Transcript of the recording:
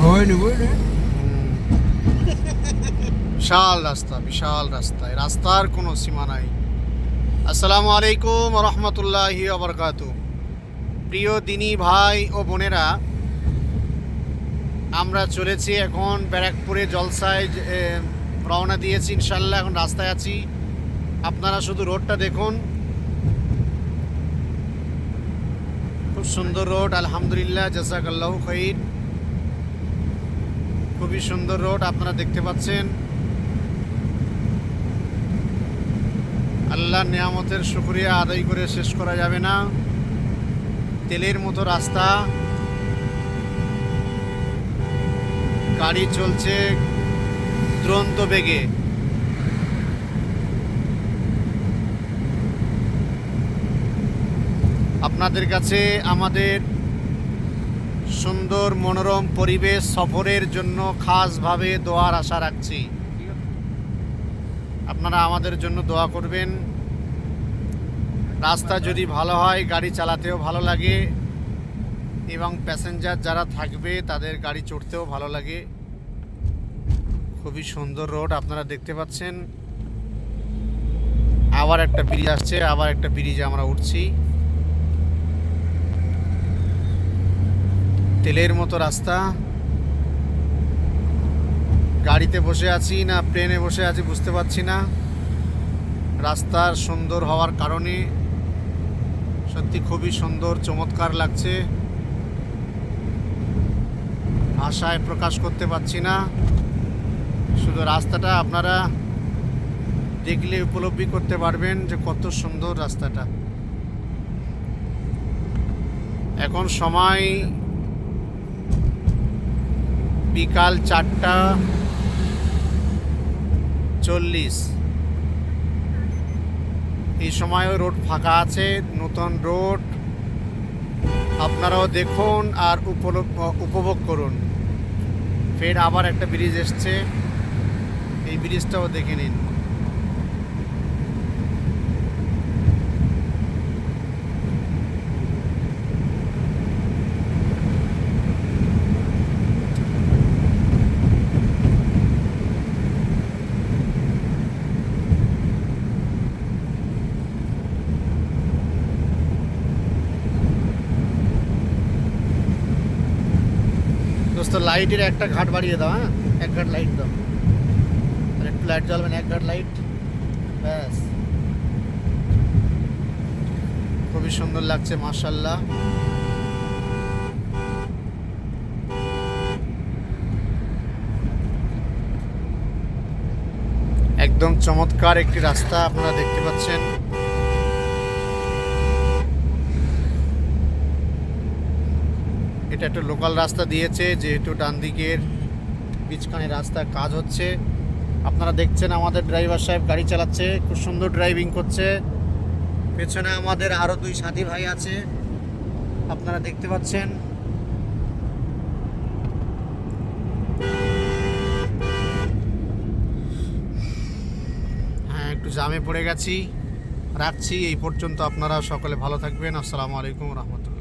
হয়নি বুঝলি। বিশাল রাস্তা, বিশাল রাস্তা, এই রাস্তার কোনো সীমা নাই। আসসালামু আলাইকুম রহমতুল্লাহি বারাকাতু। প্রিয় দিনী ভাই ও বোনেরা, আমরা চলেছি এখন ব্যারাকপুরে জলসায় রওনা দিয়েছি ইনশাল্লাহ। এখন রাস্তায় আছি, আপনারা শুধু রোডটা দেখুন, খুব সুন্দর রোড আলহামদুলিল্লাহ, জাযাকাল্লাহু খাইর। খুবই সুন্দর রোড আপনারা দেখতে পাচ্ছেন। আল্লাহর নিয়ামতের শুকরিয়া আদায় করে শেষ করা যাবে না। তেলের মতো রাস্তা, গাড়ি চলছে দুরন্ত বেগে। আপনাদের কাছে আমাদের সুন্দর মনোরম পরিবেশ সফরের জন্য খাসভাবে দোয়ার আশা রাখছি। আপনারা আমাদের জন্য দোয়া করবেন। রাস্তা যদি ভালো হয় গাড়ি চালাতেও ভালো লাগে এবং প্যাসেঞ্জার যারা থাকবে তাদের গাড়ি চড়তেও ভালো লাগে। খুবই সুন্দর রোড আপনারা দেখতে পাচ্ছেন। আবার একটা ব্রিজ আসছে, আবার একটা ব্রিজে আমরা উঠছি। তেলের মতো রাস্তা। গাড়িতে বসে আছি না প্লেনে বসে আছি বুঝতে পারছি না। রাস্তার সুন্দর হওয়ার কারণে সত্যি খুবই সুন্দর, চমৎকার লাগছে। ভাষায় প্রকাশ করতে পারছি না। শুধু রাস্তাটা আপনারা দেখলে উপলব্ধি করতে পারবেন যে কত সুন্দর রাস্তাটা। এখন সময় বিকাল 4:40। এই সময়ও রোড ফাঁকা আছে, নতুন রোড। আপনারাও দেখুন আর উপভোগ করুন। ফের আবার একটা ব্রিজ এসছে, এই ব্রিজটাও দেখে নিন। দোস্ত লাইটের একটা ঘাট বাড়িয়ে দাও, হ্যাঁ এক ঘাট লাইট দাও, আর একটু লাইট জ্বালবেন, এক ঘাট লাইট ব্যাস। খুবই সুন্দর লাগছে মাশাআল্লাহ। একদম চমৎকার একটি রাস্তা আপনারা দেখতে পাচ্ছেন। এটা একটা লোকাল রাস্তা দিয়েছে, যেহেতু ডান দিকের বিচখানে রাস্তার কাজ হচ্ছে। আপনারা দেখছেন আমাদের ড্রাইভার সাহেব গাড়ি চালাচ্ছে, খুব সুন্দর ড্রাইভিং করছে। পেছনে আমাদের আরও 2 সাথী ভাই আছে, আপনারা দেখতে পাচ্ছেন। হ্যাঁ, একটু জামে পড়ে গেছি, রাখছি এই পর্যন্ত। আপনারা সকলে ভালো থাকবেন। আসসালামু আলাইকুম রহমতুল্লাহ।